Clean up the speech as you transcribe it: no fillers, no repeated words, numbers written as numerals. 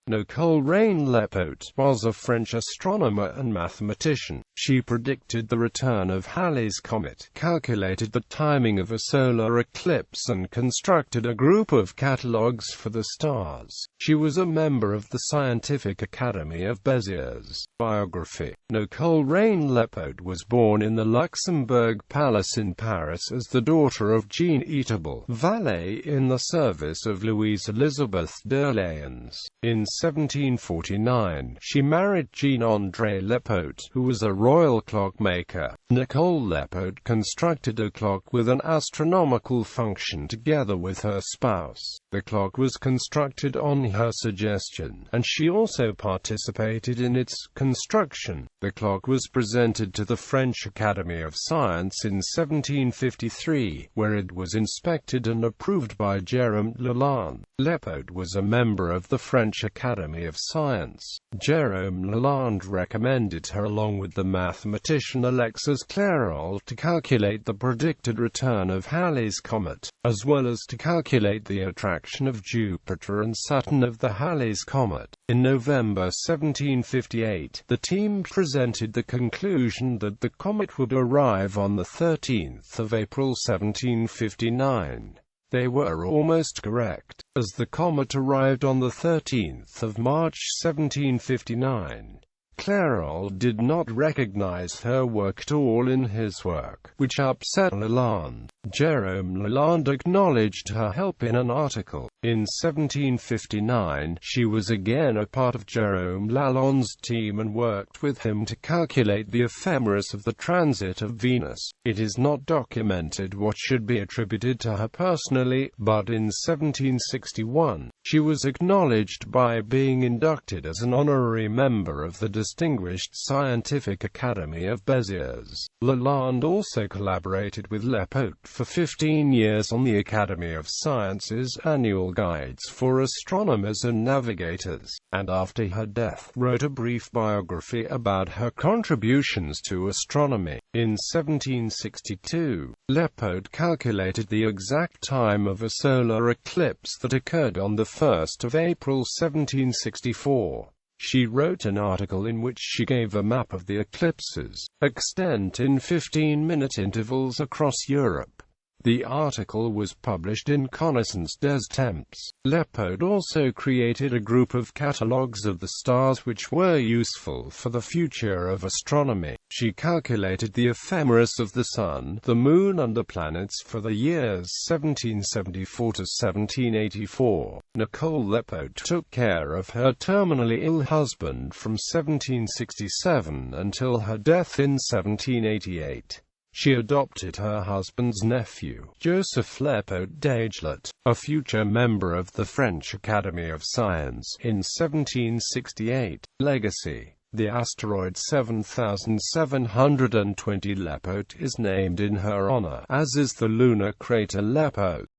Nicole-Reine Lepaute was a French astronomer and mathematician. She predicted the return of Halley's comet, calculated the timing of a solar eclipse, and constructed a group of catalogues for the stars. She was a member of the Scientific Academy of Béziers. Biography. Nicole-Reine Lepaute was born in the Luxembourg Palace in Paris as the daughter of Jean-Étable, valet in the service of Louise Elizabeth d'Orléans. In 1749, she married Jean-André Lepaute, who was a royal clockmaker. Nicole Lepaute constructed a clock with an astronomical function together with her spouse. The clock was constructed on her suggestion, and she also participated in its construction. The clock was presented to the French Academy of Science in 1753, where it was inspected and approved by Jérôme Lalande. Lepaute was a member of the French Academy of Science. Jérôme Lalande recommended her along with the mathematician Alexis Clairaut to calculate the predicted return of Halley's comet, as well as to calculate the attraction of Jupiter and Saturn of the Halley's comet. In November 1758, the team presented the conclusion that the comet would arrive on the 13th of April 1759. They were almost correct, as the comet arrived on the 13th of March 1759. Clairaut did not recognize her work at all in his work, which upset Lalande. Jérôme Lalande acknowledged her help in an article. In 1759, she was again a part of Jérôme Lalande's team and worked with him to calculate the ephemeris of the transit of Venus. It is not documented what should be attributed to her personally, but in 1761, she was acknowledged by being inducted as an honorary member of the distinguished Scientific Academy of Béziers. Lalande also collaborated with Lepaute for 15 years on the Academy of Sciences' annual guides for astronomers and navigators, and after her death, wrote a brief biography about her contributions to astronomy. In 1762, Lepaute calculated the exact time of a solar eclipse that occurred on the 1st of April 1764. She wrote an article in which she gave a map of the eclipse's extent in 15-minute intervals across Europe. The article was published in Connaissance des Temps. Lepaute also created a group of catalogues of the stars which were useful for the future of astronomy. She calculated the ephemeris of the Sun, the Moon and the planets for the years 1774 to 1784. Nicole Lepaute took care of her terminally ill husband from 1767 until her death in 1788. She adopted her husband's nephew, Joseph Lepaute d'Aigelet, a future member of the French Academy of Science, in 1768. Legacy. The asteroid 7720 Lepaute is named in her honor, as is the lunar crater Lepaute.